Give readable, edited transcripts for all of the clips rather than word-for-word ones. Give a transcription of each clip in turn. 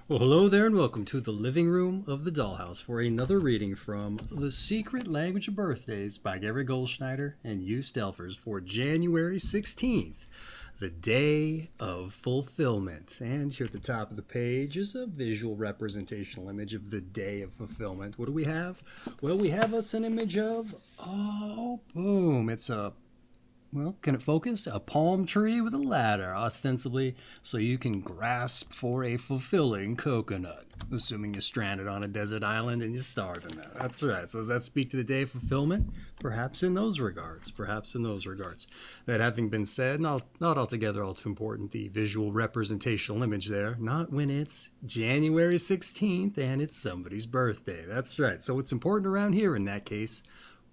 Well, hello there, and welcome to the living room of the dollhouse for another reading from The Secret Language of Birthdays by Gary Goldschneider and Hugh Stelfers for January 16th, the day of fulfillment. And here at the top of the page is a visual representational image of the day of fulfillment. What do we have? Well, we have us an image of, oh, boom, it's a can it focus? A palm tree with a ladder, ostensibly so you can grasp for a fulfilling coconut, assuming you're stranded on a desert island and you're starving there. That's right. So does that speak to the day of fulfillment? Perhaps in those regards. That having been said, not altogether all too important, the visual representational image there, not when it's January 16th and it's somebody's birthday. That's right. So what's important around here in that case?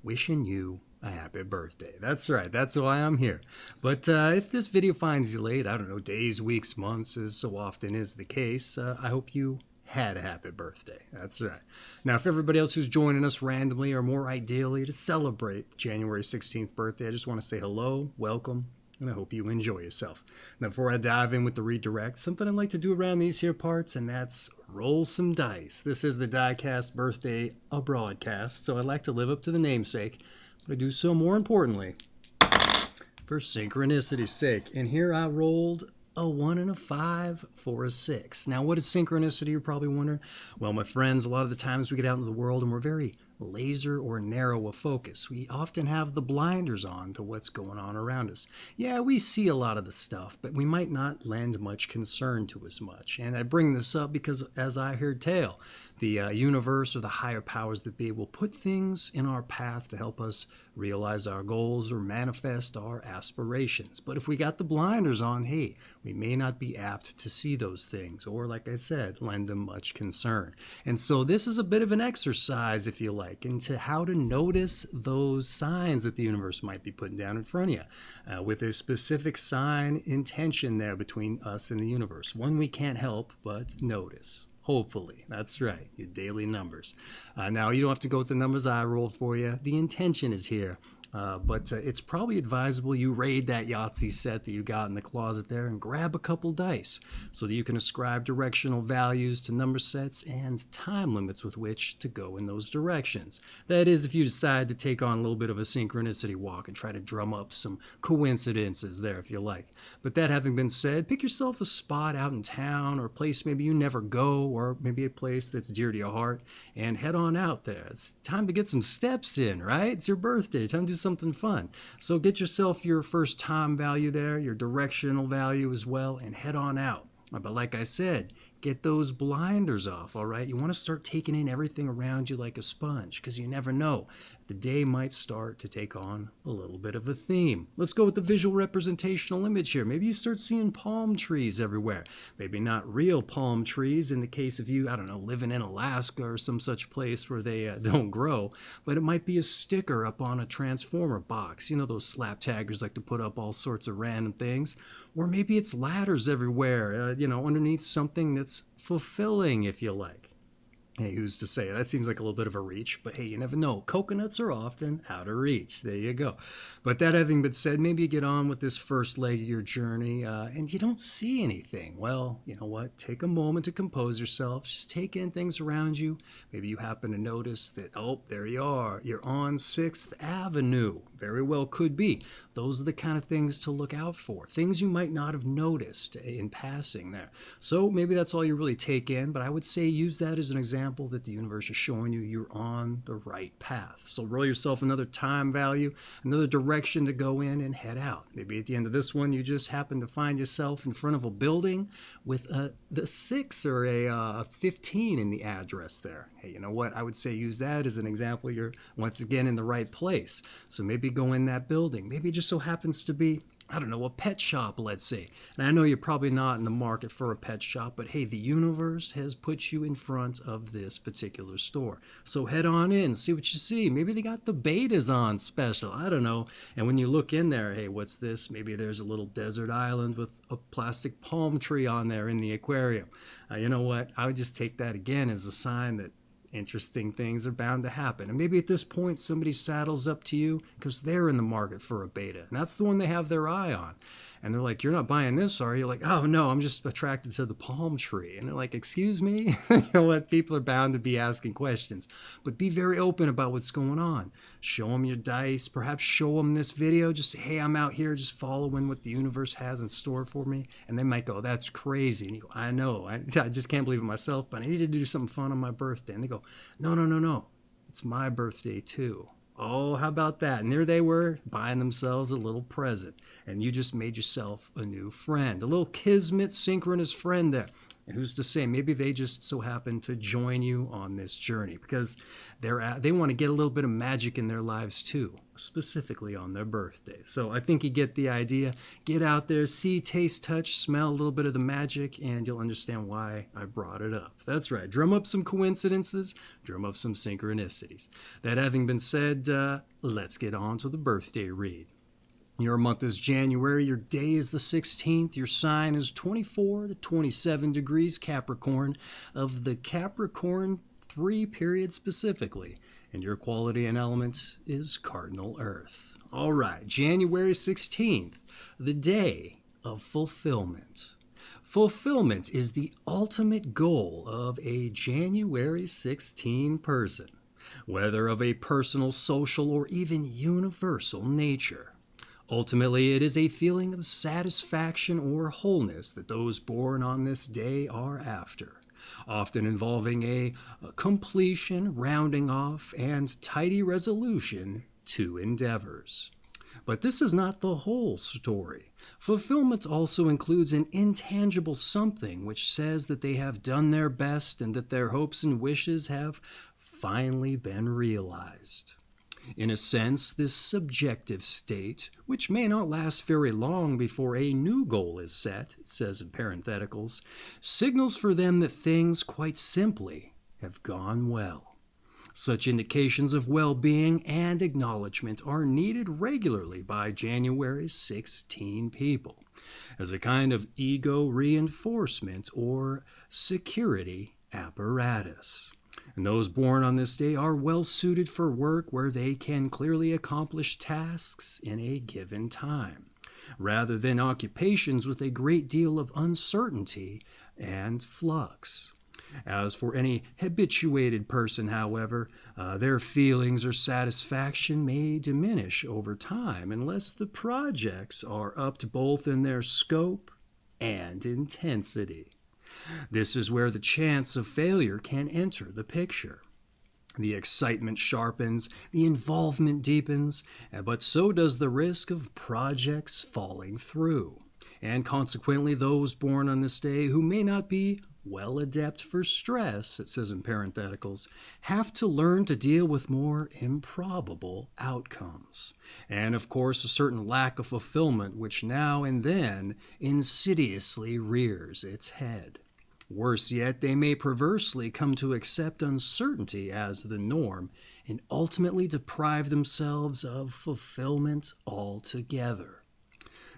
Wishing you a happy birthday. That's right. That's why I'm here. But if this video finds you late, I don't know, days, weeks, months, as so often is the case, I hope you had a happy birthday. That's right. Now, for everybody else who's joining us randomly or more ideally to celebrate January 16th birthday, I just want to say hello, welcome, and I hope you enjoy yourself. Now, before I dive in with the redirect, something I like to do around these here parts, and that's roll some dice. This is the DykASSt birthday broadcast, so I like to live up to the namesake, but I do so more importantly for synchronicity's sake. And here I rolled a 1 and a 5 for a 6. Now, what is synchronicity, you're probably wondering? Well, my friends, a lot of the times we get out into the world and we're very laser or narrow of focus. We often have the blinders on to what's going on around us. Yeah, we see a lot of the stuff, but we might not lend much concern to as much. And I bring this up because, as I heard tell, the universe or the higher powers that be will put things in our path to help us realize our goals or manifest our aspirations. But if we got the blinders on, hey, we may not be apt to see those things or, like I said, lend them much concern. And so this is a bit of an exercise, if you like, into how to notice those signs that the universe might be putting down in front of you with a specific sign intention there between us and the universe. One we can't help but notice. Hopefully. That's right. Your daily numbers. Now, you don't have to go with the numbers I rolled for you. The intention is here. But it's probably advisable you raid that Yahtzee set that you got in the closet there and grab a couple dice so that you can ascribe directional values to number sets and time limits with which to go in those directions. That is, if you decide to take on a little bit of a synchronicity walk and try to drum up some coincidences there, if you like. But that having been said, pick yourself a spot out in town or a place maybe you never go, or maybe a place that's dear to your heart, and head on out there. It's time to get some steps in, right? It's your birthday. Time to do something fun. So get yourself your first time value there, your directional value as well, and head on out. But like I said, get those blinders off, all right? You want to start taking in everything around you like a sponge, because you never know. The day might start to take on a little bit of a theme. Let's go with the visual representational image here. Maybe you start seeing palm trees everywhere. Maybe not real palm trees in the case of you, I don't know, living in Alaska or some such place where they don't grow. But it might be a sticker up on a transformer box. You know, those slap taggers like to put up all sorts of random things. Or maybe it's ladders everywhere, underneath something that's fulfilling, if you like. Hey, who's to say? That seems like a little bit of a reach, but hey, you never know. Coconuts are often out of reach. There you go. But that having been said, maybe you get on with this first leg of your journey and you don't see anything. Well, you know what? Take a moment to compose yourself. Just take in things around you. Maybe you happen to notice that, oh, there you are. You're on 6th Avenue. Very well could be. Those are the kind of things to look out for. Things you might not have noticed in passing there. So maybe that's all you really take in, but I would say use that as an example that the universe is showing you you're on the right path. So roll yourself another time value, another direction to go in and head out. Maybe at the end of this one, you just happen to find yourself in front of a building with the 6 or a 15 in the address there. Hey, you know what? I would say use that as an example. You're once again in the right place. So maybe go in that building. Maybe it just so happens to be, I don't know, a pet shop, let's say. And I know you're probably not in the market for a pet shop, but hey, the universe has put you in front of this particular store. So head on in, see what you see. Maybe they got the betas on special. I don't know. And when you look in there, hey, what's this? Maybe there's a little desert island with a plastic palm tree on there in the aquarium. You know what? I would just take that again as a sign that interesting things are bound to happen. And maybe at this point, somebody saddles up to you because they're in the market for a beta. And that's the one they have their eye on. And they're like, "You're not buying this, are you?" Like, "Oh, no, I'm just attracted to the palm tree." And they're like, "Excuse me?" You know what? People are bound to be asking questions. But be very open about what's going on. Show them your dice. Perhaps show them this video. Just say, "Hey, I'm out here just following what the universe has in store for me." And they might go, "That's crazy." And you go, "I know. I just can't believe it myself, but I need to do something fun on my birthday." And they go, "No, no, no, no. It's my birthday too." Oh, how about that? And there they were, buying themselves a little present. And you just made yourself a new friend, a little kismet, synchronous friend there. And who's to say, maybe they just so happen to join you on this journey because they want to get a little bit of magic in their lives too, specifically on their birthday. So I think you get the idea. Get out there, see, taste, touch, smell a little bit of the magic, and you'll understand why I brought it up. That's right. Drum up some coincidences, drum up some synchronicities. That having been said, let's get on to the birthday read. Your month is January, your day is the 16th, your sign is 24 to 27 degrees Capricorn of the Capricorn III period specifically, and your quality and element is Cardinal Earth. All right, January 16th, the day of fulfillment. Fulfillment is the ultimate goal of a January 16 person, whether of a personal, social, or even universal nature. Ultimately, it is a feeling of satisfaction or wholeness that those born on this day are after, often involving a completion, rounding off, and tidy resolution to endeavors. But this is not the whole story. Fulfillment also includes an intangible something which says that they have done their best and that their hopes and wishes have finally been realized. In a sense, this subjective state, which may not last very long before a new goal is set, it says in parentheticals, signals for them that things, quite simply, have gone well. Such indications of well-being and acknowledgement are needed regularly by January 16 people, as a kind of ego reinforcement or security apparatus. And those born on this day are well suited for work where they can clearly accomplish tasks in a given time, rather than occupations with a great deal of uncertainty and flux. As for any habituated person, however, their feelings or satisfaction may diminish over time unless the projects are upped both in their scope and intensity. This is where the chance of failure can enter the picture. The excitement sharpens, the involvement deepens, but so does the risk of projects falling through. And consequently, those born on this day who may not be well adept for stress, it says in parentheticals, have to learn to deal with more improbable outcomes. And of course, a certain lack of fulfillment which now and then insidiously rears its head. Worse yet, they may perversely come to accept uncertainty as the norm and ultimately deprive themselves of fulfillment altogether.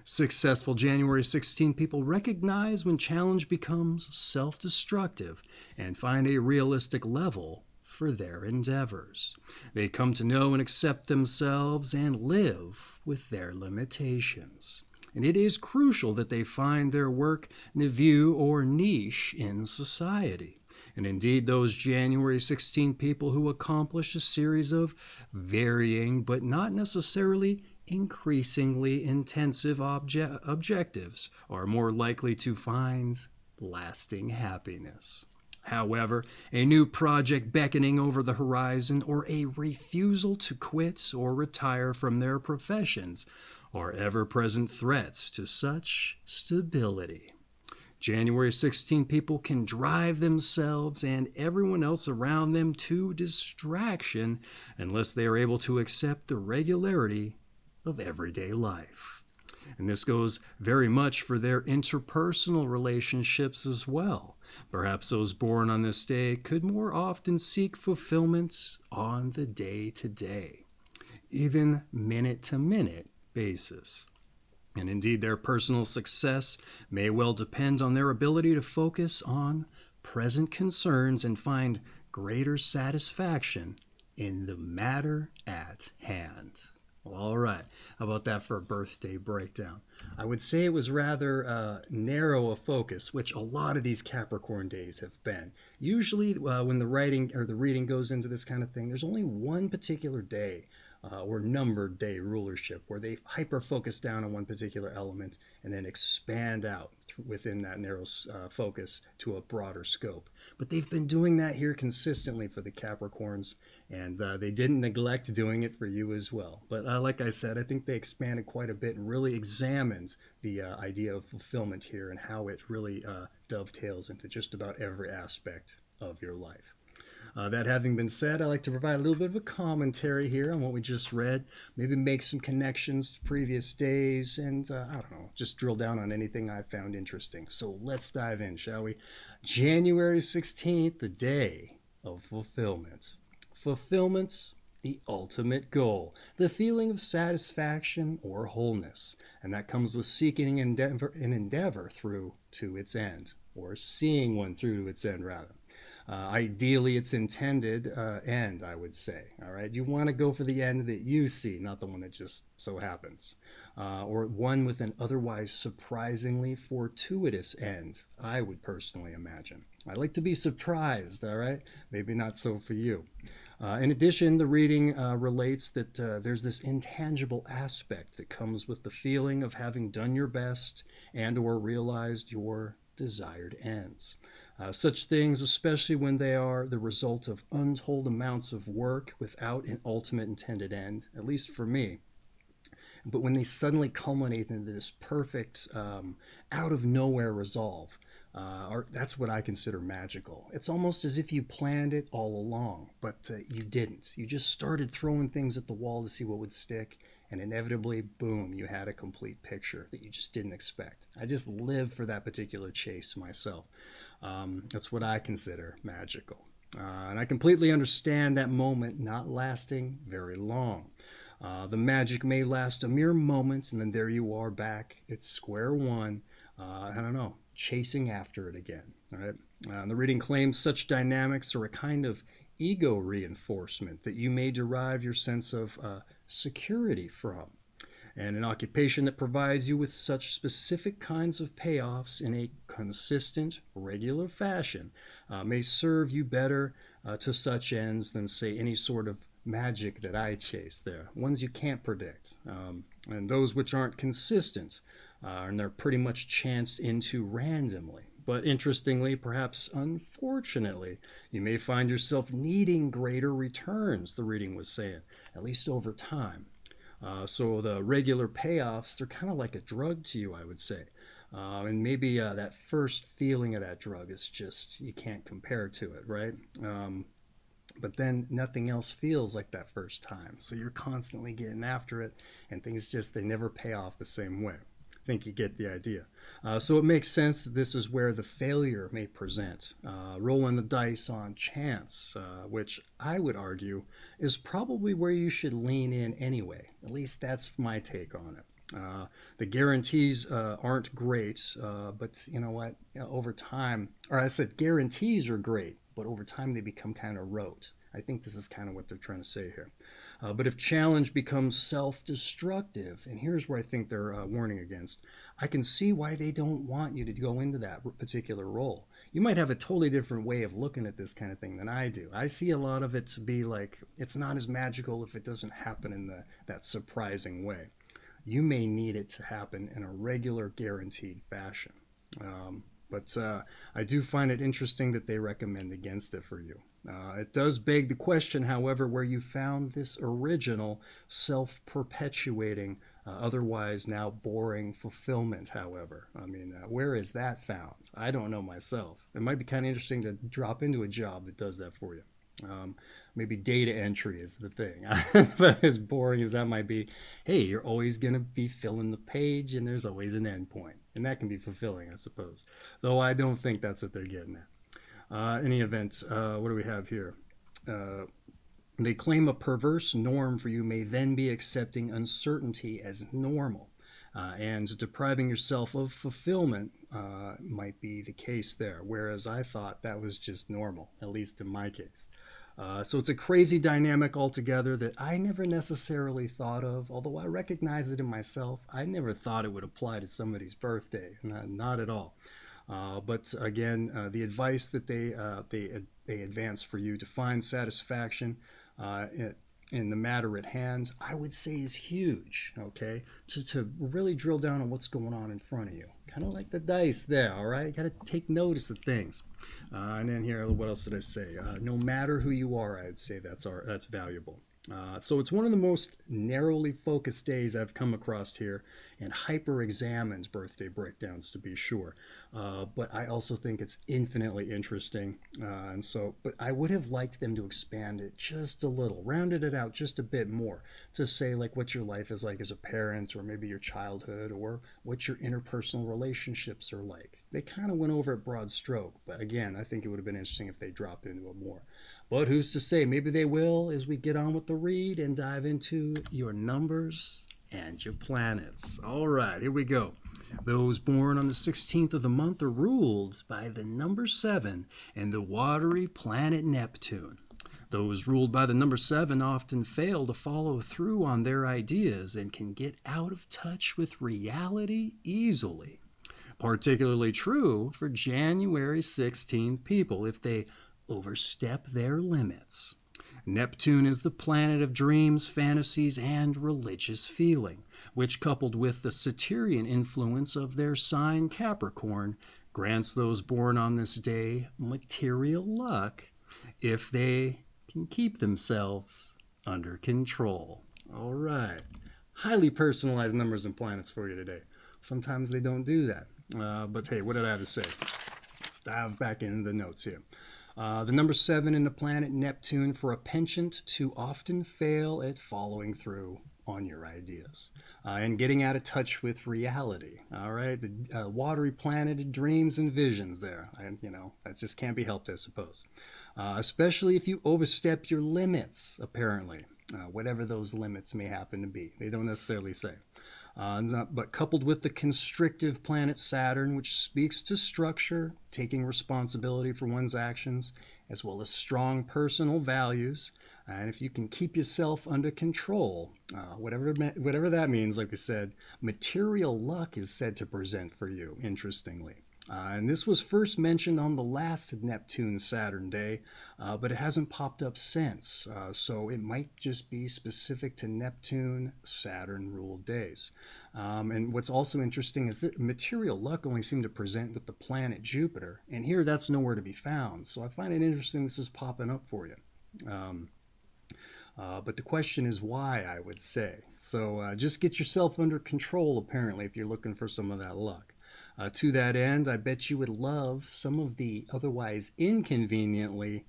Successful January 16 people recognize when challenge becomes self-destructive and find a realistic level for their endeavors. They come to know and accept themselves and live with their limitations. And it is crucial that they find their work, niveau, or niche in society. And indeed, those January 16 people who accomplish a series of varying but not necessarily increasingly intensive objectives are more likely to find lasting happiness. However, a new project beckoning over the horizon or a refusal to quit or retire from their professions are ever-present threats to such stability. January 16 people can drive themselves and everyone else around them to distraction unless they are able to accept the regularity of everyday life. And this goes very much for their interpersonal relationships as well. Perhaps those born on this day could more often seek fulfillment on the day-to-day, even minute-to-minute basis. And indeed, their personal success may well depend on their ability to focus on present concerns and find greater satisfaction in the matter at hand. All right. How about that for a birthday breakdown? I would say it was rather narrow a focus, which a lot of these Capricorn days have been. Usually, when the writing or the reading goes into this kind of thing, there's only one particular day or numbered day rulership where they hyper focus down on one particular element and then expand out within that narrow focus to a broader scope. But they've been doing that here consistently for the Capricorns, and they didn't neglect doing it for you as well. But like I said, I think they expanded quite a bit and really examined the idea of fulfillment here and how it really dovetails into just about every aspect of your life. That having been said, I like to provide a little bit of a commentary here on what we just read, maybe make some connections to previous days, and I don't know, just drill down on anything I found interesting. So let's dive in, shall we? January 16th, the day of fulfillment. Fulfillment's the ultimate goal, the feeling of satisfaction or wholeness, and that comes with seeking an endeavor through to its end, or seeing one through to its end, rather. Ideally, its intended end, I would say. All right, you want to go for the end that you see, not the one that just so happens, or one with an otherwise surprisingly fortuitous end. I would personally imagine. I like to be surprised. All right, maybe not so for you. In addition, the reading relates that there's this intangible aspect that comes with the feeling of having done your best and/or realized your desired ends. Such things, especially when they are the result of untold amounts of work without an ultimate intended end, at least for me. But when they suddenly culminate into this perfect, out of nowhere resolve, that's what I consider magical. It's almost as if you planned it all along, but you didn't. You just started throwing things at the wall to see what would stick, and inevitably, boom, you had a complete picture that you just didn't expect. I just live for that particular chase myself. That's what I consider magical. And I completely understand that moment not lasting very long. The magic may last a mere moment, and then there you are back at square one. I don't know, chasing after it again. All right. The reading claims such dynamics are a kind of ego reinforcement that you may derive your sense of security from. And an occupation that provides you with such specific kinds of payoffs in a consistent, regular fashion may serve you better to such ends than, say, any sort of magic that I chase there. Ones you can't predict. And those which aren't consistent, and they're pretty much chanced into randomly. But interestingly, perhaps unfortunately, you may find yourself needing greater returns, the reading was saying, at least over time. So the regular payoffs, they're kind of like a drug to you, I would say. And maybe that first feeling of that drug is just, you can't compare to it, right? But then nothing else feels like that first time. So you're constantly getting after it, and things just, they never pay off the same way. I think you get the idea. So it makes sense that this is where the failure may present. Rolling the dice on chance, which I would argue is probably where you should lean in anyway. At least that's my take on it. The guarantees aren't great, but you know what? Over time, or I said guarantees are great, but over time they become kind of rote. I think this is kind of what they're trying to say here. But if challenge becomes self-destructive, and here's where I think they're warning against, I can see why they don't want you to go into that particular role. You might have a totally different way of looking at this kind of thing than I do. I see a lot of it to be like, it's not as magical if it doesn't happen in that surprising way. You may need it to happen in a regular, guaranteed fashion. But I do find it interesting that they recommend against it for you. It does beg the question, however, where you found this original self-perpetuating, otherwise now boring fulfillment, however. I mean, where is that found? I don't know myself. It might be kind of interesting to drop into a job that does that for you. Maybe data entry is the thing. But as boring as that might be, hey, you're always going to be filling the page, and there's always an end point. And that can be fulfilling, I suppose. Though I don't think that's what they're getting at. Any event, what do we have here? They claim a perverse norm for you may then be accepting uncertainty as normal. And depriving yourself of fulfillment might be the case there, whereas I thought that was just normal, at least in my case. So it's a crazy dynamic altogether that I never necessarily thought of, although I recognize it in myself. I never thought it would apply to somebody's birthday, not at all. But again, the advice that they advance for you to find satisfaction uh, in the matter at hand, I would say is huge. Okay, to really drill down on what's going on in front of you, kind of like the dice there. All right, you got to take notice of things. And then here, what else did I say? No matter who you are, I'd say that's valuable. So it's one of the most narrowly focused days I've come across here, and hyper-examines birthday breakdowns to be sure. But I also think it's infinitely interesting, but I would have liked them to expand it just a little, rounded it out just a bit more, to say like what your life is like as a parent, or maybe your childhood, or what your interpersonal relationships are like. They kind of went over it broad stroke, but again, I think it would have been interesting if they dropped into it more. But who's to say? Maybe they will as we get on with the read and dive into your numbers and your planets. All right, here we go. Those born on the 16th of the month are ruled by the number 7 and the watery planet Neptune. Those ruled by the number 7 often fail to follow through on their ideas and can get out of touch with reality easily. Particularly true for January 16th people if they overstep their limits. Neptune is the planet of dreams, fantasies, and religious feeling, which, coupled with the Saturnian influence of their sign Capricorn, grants those born on this day material luck if they can keep themselves under control. All right. Highly personalized numbers and planets for you today. Sometimes they don't do that. But hey, what did I have to say? Let's dive back into the notes here. The number 7 in the planet Neptune for a penchant to often fail at following through on your ideas and getting out of touch with reality. All right, the watery planet of dreams and visions there. And that just can't be helped, I suppose. Especially if you overstep your limits, apparently, whatever those limits may happen to be. They don't necessarily say. But coupled with the constrictive planet Saturn, which speaks to structure, taking responsibility for one's actions, as well as strong personal values. And if you can keep yourself under control, whatever that means, like we said, material luck is said to present for you, interestingly. And this was first mentioned on the last Neptune-Saturn day, but it hasn't popped up since. So it might just be specific to Neptune-Saturn ruled days. And what's also interesting is that material luck only seemed to present with the planet Jupiter, and here that's nowhere to be found. So I find it interesting this is popping up for you. But the question is why, I would say. So just get yourself under control, apparently, if you're looking for some of that luck. To that end, I bet you would love some of the otherwise inconveniently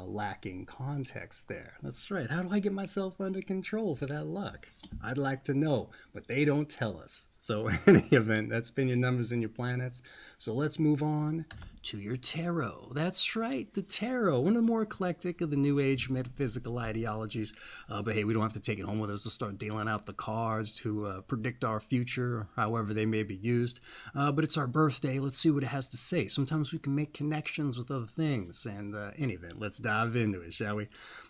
lacking context there. That's right. How do I get myself under control for that luck? I'd like to know, but they don't tell us. So in any event, that's been your numbers and your planets. So let's move on to your tarot. That's right, the tarot, one of the more eclectic of the New Age metaphysical ideologies. But hey, we don't have to take it home with us to start dealing out the cards to predict our future, however they may be used. But it's our birthday. Let's see what it has to say. Sometimes we can make connections with other things. And in any event, let's dive into it, shall we?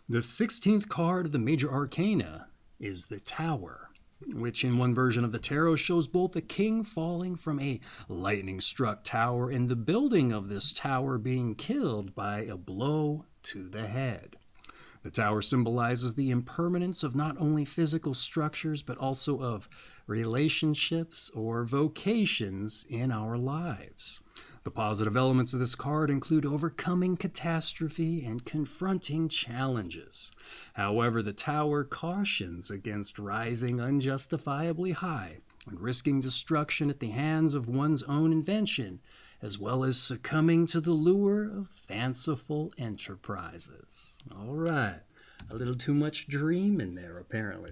The 16th card of the major arcana is the Tower, which in one version of the tarot shows both a king falling from a lightning-struck tower and the building of this tower being killed by a blow to the head. The tower symbolizes the impermanence of not only physical structures, but also of relationships or vocations in our lives. The positive elements of this card include overcoming catastrophe and confronting challenges. However, the Tower cautions against rising unjustifiably high and risking destruction at the hands of one's own invention, as well as succumbing to the lure of fanciful enterprises. All right, a little too much dream in there, apparently.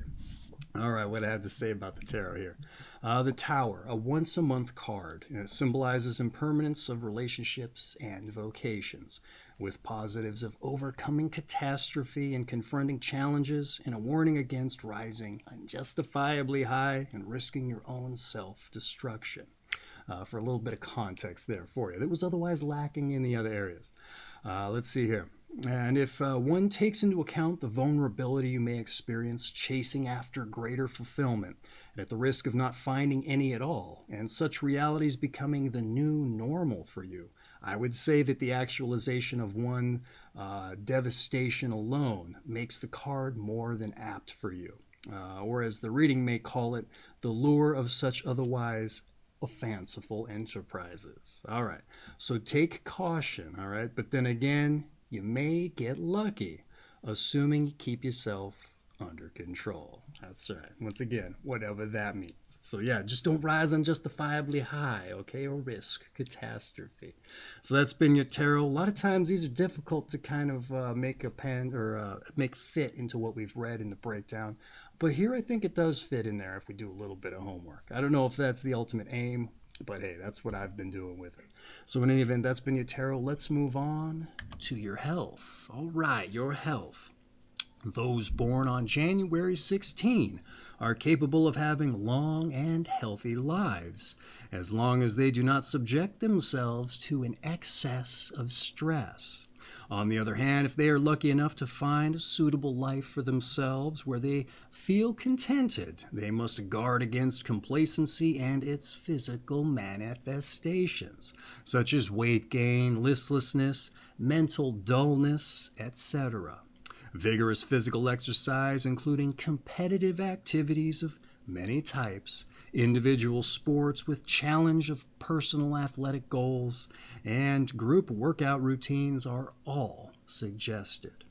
All right, what I have to say about the tarot here. The Tower, a once-a-month card. It symbolizes impermanence of relationships and vocations, with positives of overcoming catastrophe and confronting challenges, and a warning against rising unjustifiably high and risking your own self-destruction. For a little bit of context there for you that was otherwise lacking in the other areas. Let's see here. And if one takes into account the vulnerability you may experience chasing after greater fulfillment, and at the risk of not finding any at all, and such realities becoming the new normal for you, I would say that the actualization of one devastation alone makes the card more than apt for you. Or as the reading may call it, the lure of such otherwise fanciful enterprises. All right, so take caution, all right, but then again, you may get lucky, assuming you keep yourself under control. That's right. Once again, whatever that means. So yeah, just don't rise unjustifiably high, okay, or risk catastrophe. So that's been your tarot. A lot of times these are difficult to kind of make a pen or make fit into what we've read in the breakdown. But here I think it does fit in there if we do a little bit of homework. I don't know if that's the ultimate aim, but hey, that's what I've been doing with it. So in any event, that's been your tarot. Let's move on to your health. All right, your health. Those born on January 16 are capable of having long and healthy lives, as long as they do not subject themselves to an excess of stress. On the other hand, if they are lucky enough to find a suitable life for themselves where they feel contented, they must guard against complacency and its physical manifestations, such as weight gain, listlessness, mental dullness, etc. Vigorous physical exercise, including competitive activities of many types, individual sports with challenge of personal athletic goals, and group workout routines are all suggested.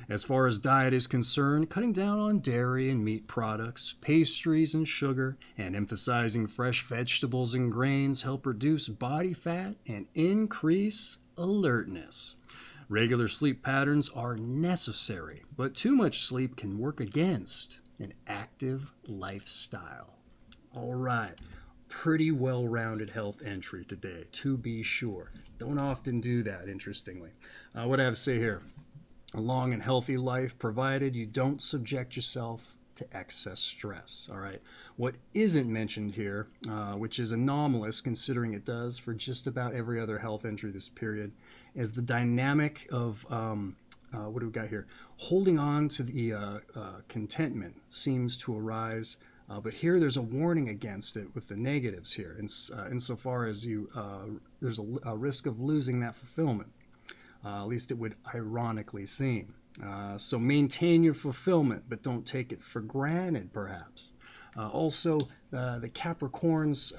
As far as diet is concerned, cutting down on dairy and meat products, pastries and sugar, and emphasizing fresh vegetables and grains help reduce body fat and increase alertness. Regular sleep patterns are necessary, but too much sleep can work against an active lifestyle. All right, pretty well-rounded health entry today, to be sure. Don't often do that, interestingly. What I have to say here, a long and healthy life provided you don't subject yourself to excess stress. All right. What isn't mentioned here, which is anomalous considering it does for just about every other health entry this period, is the dynamic of what do we got here? Holding on to the contentment seems to arise, but here there's a warning against it with the negatives here, insofar as there's a risk of losing that fulfillment. At least it would ironically seem. So maintain your fulfillment, but don't take it for granted, perhaps. Also, the Capricorns,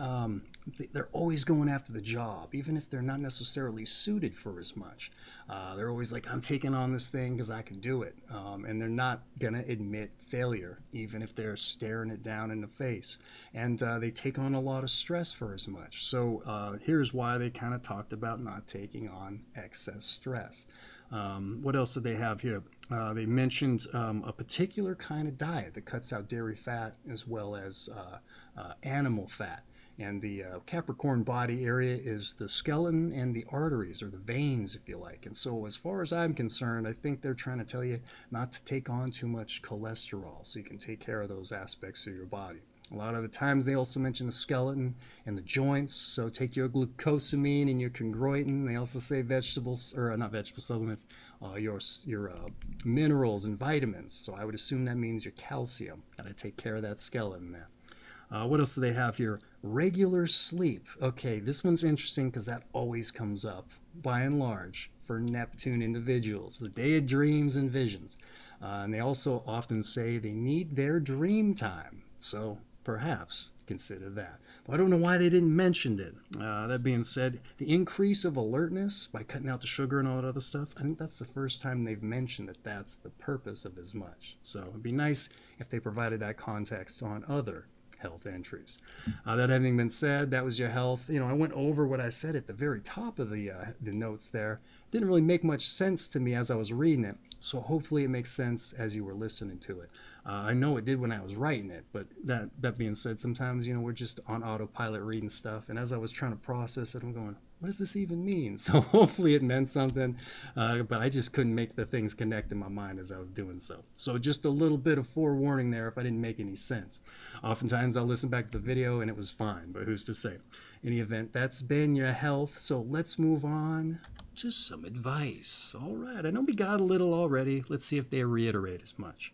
they're always going after the job, even if they're not necessarily suited for as much. They're always like, I'm taking on this thing because I can do it. And they're not going to admit failure, even if they're staring it down in the face. And they take on a lot of stress for as much. So here's why they kind of talked about not taking on excess stress. What else do they have here? They mentioned a particular kind of diet that cuts out dairy fat as well as animal fat. And the Capricorn body area is the skeleton and the arteries, or the veins, if you like. And so as far as I'm concerned, I think they're trying to tell you not to take on too much cholesterol so you can take care of those aspects of your body. A lot of the times they also mention the skeleton and the joints, so take your glucosamine and your chondroitin. They also say vegetables, or not vegetable supplements, your minerals and vitamins. So I would assume that means your calcium. Got to take care of that skeleton there. What else do they have here? Regular sleep. Okay, this one's interesting because that always comes up, by and large, for Neptune individuals. The day of dreams and visions. And they also often say they need their dream time. So perhaps consider that. But I don't know why they didn't mention it. That being said, the increase of alertness by cutting out the sugar and all that other stuff, I think that's the first time they've mentioned that that's the purpose of as much. So it'd be nice if they provided that context on other health entries. That having been said, that was your health. I went over what I said at the very top of the notes there. Didn't really make much sense to me as I was reading it, so hopefully it makes sense as you were listening to it. I know it did when I was writing it, but that being said, sometimes, we're just on autopilot reading stuff, and as I was trying to process it, I'm going, what does this even mean? So hopefully it meant something, but I just couldn't make the things connect in my mind as I was doing so. So just a little bit of forewarning there if I didn't make any sense. Oftentimes I'll listen back to the video and it was fine, but who's to say? In any event, that's been your health, so let's move on to some advice. All right, I know we got a little already. Let's see if they reiterate as much.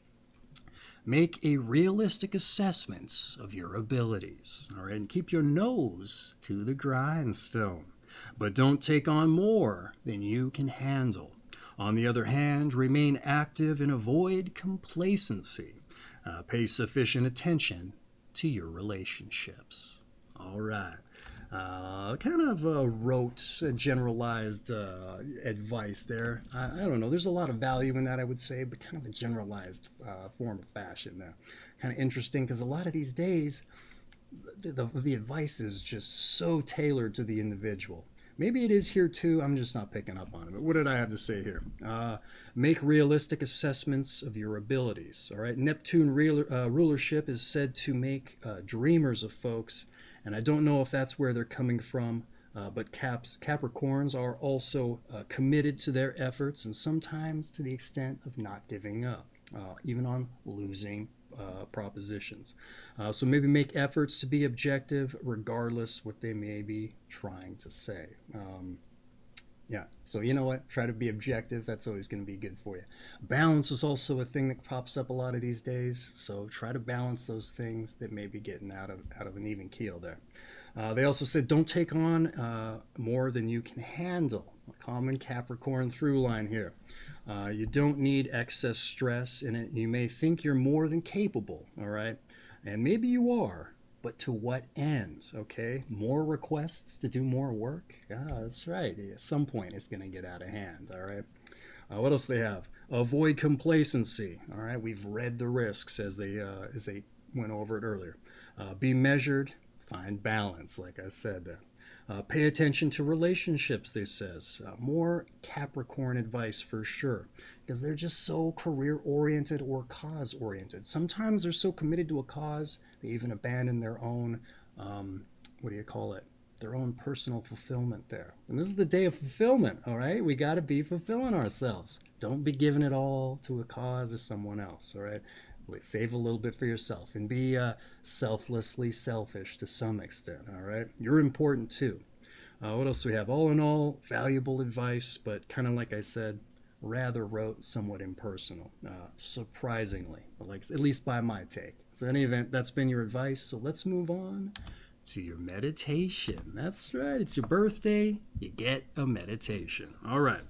Make a realistic assessment of your abilities, all right, and keep your nose to the grindstone. But don't take on more than you can handle. On the other hand, remain active and avoid complacency. Pay sufficient attention to your relationships. All right. Kind of rote, generalized advice there. I don't know. There's a lot of value in that, I would say, but kind of a generalized form of fashion there. Kind of interesting because a lot of these days, the advice is just so tailored to the individual. Maybe it is here too. I'm just not picking up on it. But what did I have to say here? Make realistic assessments of your abilities. All right. Neptune rulership is said to make dreamers of folks. And I don't know if that's where they're coming from, but Capricorns are also committed to their efforts and sometimes to the extent of not giving up, even on losing propositions. So maybe make efforts to be objective regardless what they may be trying to say. Yeah, so you know what? Try to be objective. That's always going to be good for you. Balance is also a thing that pops up a lot of these days. So try to balance those things that may be getting out of an even keel there. They also said don't take on more than you can handle. A common Capricorn through line here. You don't need excess stress, and you may think you're more than capable, all right? And maybe you are. But to what ends, okay? More requests to do more work? Yeah, that's right. At some point, it's going to get out of hand, all right? What else do they have? Avoid complacency, all right? We've read the risks as they went over it earlier. Be measured, find balance, like I said there. Pay attention to relationships, they says. More Capricorn advice for sure, because they're just so career-oriented or cause-oriented. Sometimes they're so committed to a cause, they even abandon their own, their own personal fulfillment there. And this is the day of fulfillment, all right? We got to be fulfilling ourselves. Don't be giving it all to a cause or someone else, all right? Save a little bit for yourself and be selflessly selfish to some extent, all right? You're important too. What else do we have? All in all, valuable advice, but kind of like I said, rather rote, somewhat impersonal, surprisingly, at least by my take. So in any event, that's been your advice. So let's move on to your meditation. That's right. It's your birthday. You get a meditation. All right.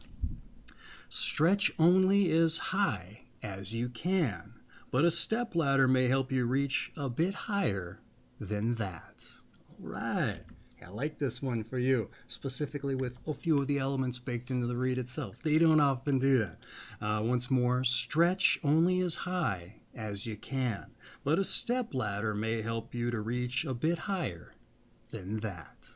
Stretch only as high as you can, but a stepladder may help you reach a bit higher than that. All right. I like this one for you, specifically with a few of the elements baked into the read itself. They don't often do that. Once more, stretch only as high as you can, but a stepladder may help you to reach a bit higher than that.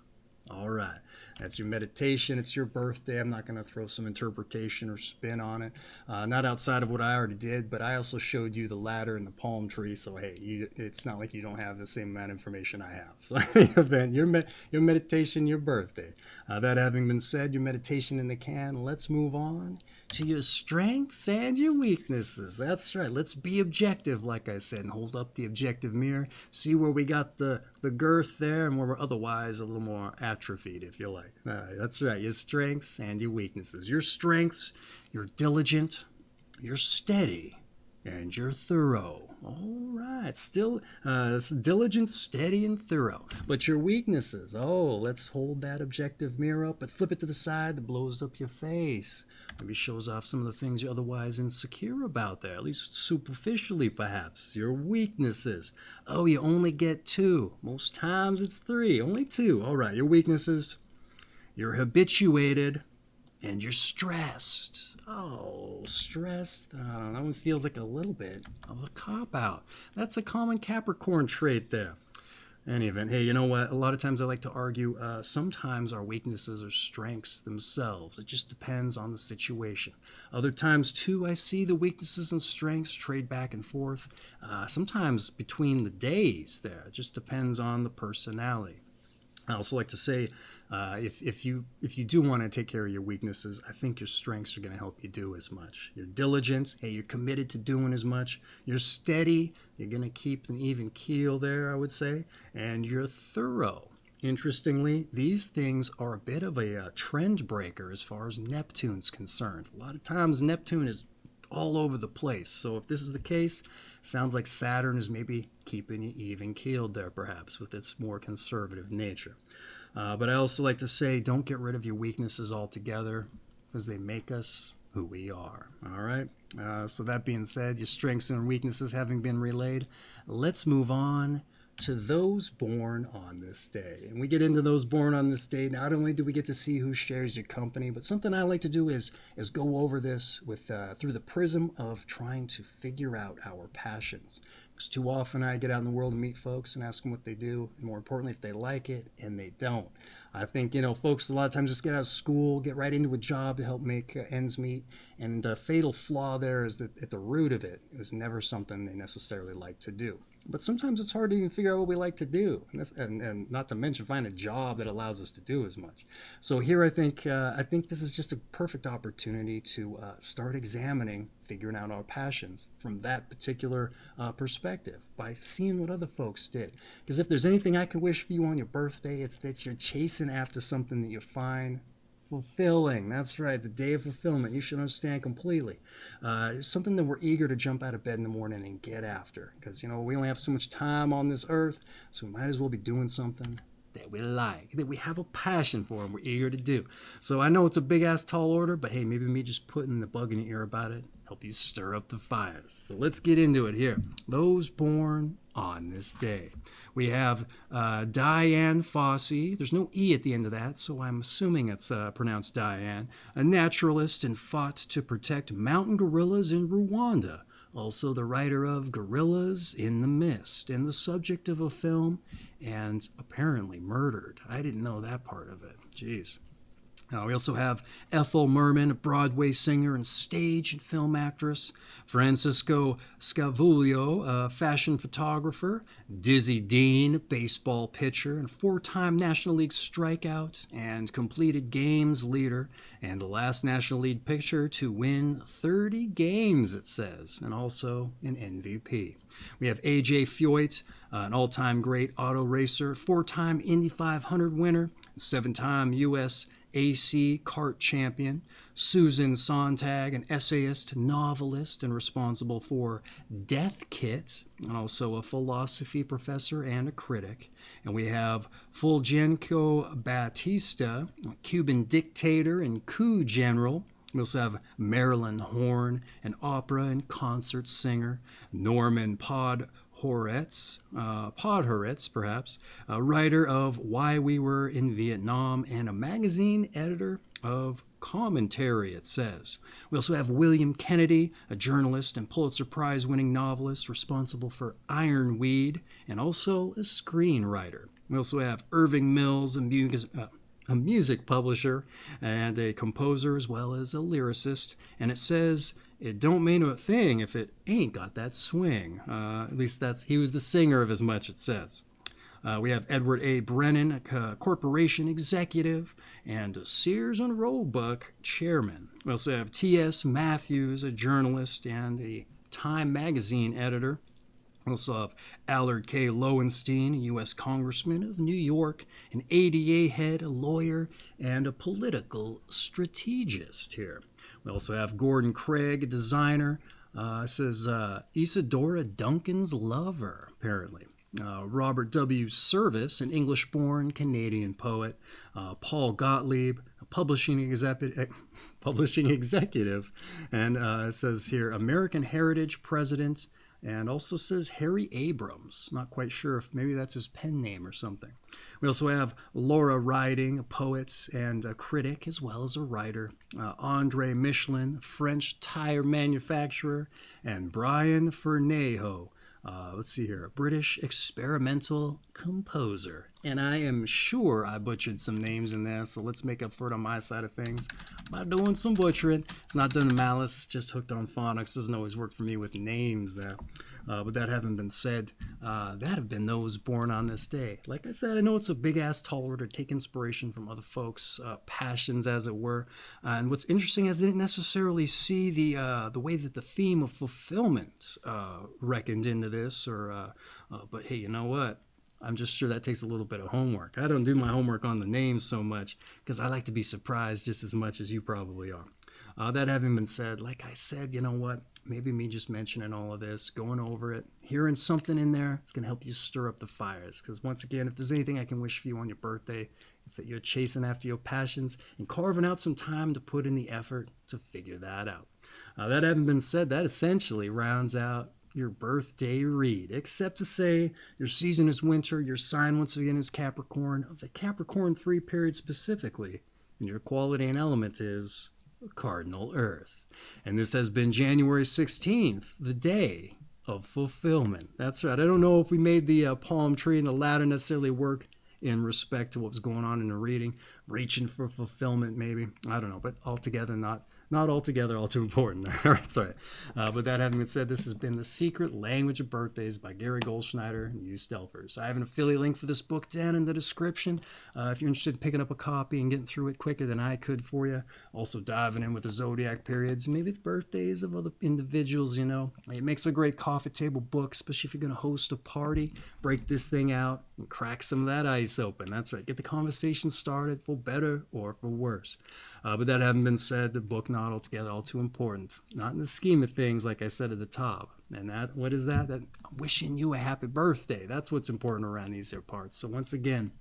All right, that's your meditation. It's your birthday. I'm not going to throw some interpretation or spin on it. Not outside of what I already did, but I also showed you the ladder and the palm tree. So, hey, it's not like you don't have the same amount of information I have. So, in the event, your meditation, your birthday. That having been said, your meditation in the can, let's move on to your strengths and your weaknesses. That's right. Let's be objective, like I said, and hold up the objective mirror. See where we got the girth there and where we're otherwise a little more atrophied, if you like. All right, that's right. Your strengths and your weaknesses. Your strengths, you're diligent, you're steady, and you're thorough. All right. Still diligent, steady, and thorough. But your weaknesses, let's hold that objective mirror up, but flip it to the side that blows up your face. Maybe shows off some of the things you're otherwise insecure about there, at least superficially perhaps. Your weaknesses. You only get 2. Most times it's 3, only 2. All right, your weaknesses. You're habituated and you're stressed. Stressed. That one feels like a little bit of a cop-out. That's a common Capricorn trait there. Any event, hey, you know what? A lot of times I like to argue sometimes our weaknesses are strengths themselves. It just depends on the situation. Other times, too, I see the weaknesses and strengths trade back and forth, sometimes between the days there. It just depends on the personality. I also like to say, if you do want to take care of your weaknesses, I think your strengths are going to help you do as much. You're diligent. Hey, you're committed to doing as much. You're steady. You're going to keep an even keel there, I would say, and you're thorough. Interestingly, these things are a bit of a trend breaker as far as Neptune's concerned. A lot of times, Neptune is all over the place. So if this is the case, sounds like Saturn is maybe keeping you even keeled there, perhaps, with its more conservative nature. But I also like to say, don't get rid of your weaknesses altogether, because they make us who we are. All right? So that being said, your strengths and weaknesses having been relayed, let's move on to those born on this day. And we get into those born on this day. Not only do we get to see who shares your company, but something I like to do is go over this with through the prism of trying to figure out our passions. Because too often I get out in the world and meet folks and ask them what they do, and more importantly, if they like it, and they don't. I think, folks a lot of times just get out of school, get right into a job to help make ends meet, and the fatal flaw there is that at the root of it, it was never something they necessarily like to do. But sometimes it's hard to even figure out what we like to do, and not to mention find a job that allows us to do as much. So here I think this is just a perfect opportunity to start examining, figuring out our passions from that particular perspective by seeing what other folks did. Because if there's anything I could wish for you on your birthday, it's that you're chasing after something that you find fulfilling. That's right, the day of fulfillment. You should understand completely. Something that we're eager to jump out of bed in the morning and get after. Because, we only have so much time on this earth, so we might as well be doing something that we like, that we have a passion for, and we're eager to do. So I know it's a big-ass tall order, but hey, maybe me just putting the bug in your ear about it help you stir up the fires. So let's get into it here. Those born on this day. We have Diane Fossey. There's no E at the end of that, so I'm assuming it's pronounced Diane. A naturalist and fought to protect mountain gorillas in Rwanda. Also the writer of Gorillas in the Mist and the subject of a film, and apparently murdered. I didn't know that part of it. Jeez. We also have Ethel Merman, a Broadway singer and stage and film actress. Francisco Scavuglio, a fashion photographer. Dizzy Dean, baseball pitcher and four-time National League strikeout and completed games leader. And the last National League pitcher to win 30 games, it says, and also an MVP. We have A.J. Foyt, an all-time great auto racer, four-time Indy 500 winner, seven-time U.S. AC kart champion. Susan Sontag, an essayist, novelist, and responsible for Death Kit, and also a philosophy professor and a critic. And we have Fulgencio Batista, a Cuban dictator and coup general. We also have Marilyn Horne, an opera and concert singer. Norman Podhoretz, perhaps, a writer of Why We Were in Vietnam, and a magazine editor of Commentary, it says. We also have William Kennedy, a journalist and Pulitzer Prize-winning novelist responsible for Ironweed, and also a screenwriter. We also have Irving Mills, a music publisher and a composer, as well as a lyricist. And it says, it don't mean a thing if it ain't got that swing. At least he was the singer of as much, it says. We have Edward A. Brennan, a corporation executive, and a Sears and Roebuck chairman. We also have T.S. Matthews, a journalist and a Time magazine editor. We also have Allard K. Lowenstein, a U.S. Congressman of New York, an ADA head, a lawyer, and a political strategist here. We also have Gordon Craig, a designer. It says Isadora Duncan's lover, apparently. Robert W. Service, an English-born Canadian poet. Paul Gottlieb, a publishing executive. And it says here, American Heritage president. And also says Harry Abrams. Not quite sure if maybe that's his pen name or something. We also have Laura Riding, a poet and a critic, as well as a writer. Andre Michelin, a French tire manufacturer. And Brian Fernejo, Let's see here. A British experimental composer. And I am sure I butchered some names in there, so let's make up for it on my side of things by doing some butchering. It's not done in malice, it's just hooked on phonics. Doesn't always work for me with names there. But that having been said, that have been those born on this day. Like I said, I know it's a big-ass tall order. Take inspiration from other folks' passions, as it were. And what's interesting is I didn't necessarily see the way that the theme of fulfillment reckoned into this. But hey, you know what? I'm just sure that takes a little bit of homework. I don't do my homework on the names so much because I like to be surprised just as much as you probably are. That having been said, like I said, you know what? Maybe me just mentioning all of this, going over it, hearing something in there, it's going to help you stir up the fires. Because once again, if there's anything I can wish for you on your birthday, it's that you're chasing after your passions and carving out some time to put in the effort to figure that out. That having been said, that essentially rounds out your birthday read, except to say your season is winter, your sign once again is Capricorn, of the Capricorn III period specifically, and your quality and element is Cardinal Earth. And this has been January 16th, the day of fulfillment. That's right. I don't know if we made the palm tree and the ladder necessarily work in respect to what was going on in the reading, reaching for fulfillment maybe. I don't know, but altogether not altogether all too important. All right, sorry. But that having been said, this has been The Secret Language of Birthdays by Gary Goldschneider and you Stelfers. I have an affiliate link for this book down in the description. If you're interested in picking up a copy and getting through it quicker than I could for you, also diving in with the zodiac periods, maybe the birthdays of other individuals, you know. It makes a great coffee table book, especially if you're going to host a party. Break this thing out and crack some of that ice open. That's right. Get the conversation started for better or for worse. But that having been said, the book not altogether all too important. Not in the scheme of things, like I said at the top. And that, what is that? That I'm wishing you a happy birthday. That's what's important around these here parts. So once again,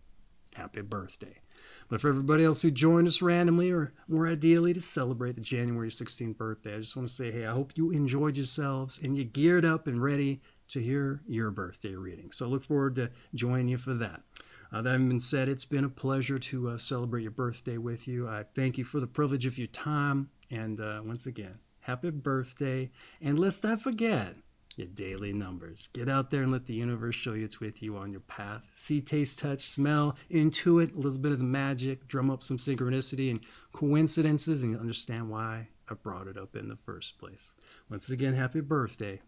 happy birthday. But for everybody else who joined us randomly or more ideally to celebrate the January 16th birthday, I just want to say, hey, I hope you enjoyed yourselves and you geared up and ready to hear your birthday reading. So I look forward to joining you for that. That having been said, it's been a pleasure to celebrate your birthday with you. I thank you for the privilege of your time. And once again, happy birthday. And lest I forget, your daily numbers. Get out there and let the universe show you it's with you on your path. See, taste, touch, smell, intuit, a little bit of the magic, drum up some synchronicity and coincidences, and understand why I brought it up in the first place. Once again, happy birthday.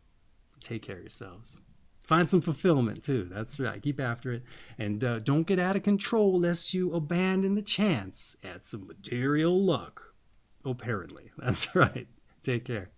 Take care of yourselves. Find some fulfillment, too. That's right. Keep after it. And don't get out of control lest you abandon the chance at some material luck. Apparently. That's right. Take care.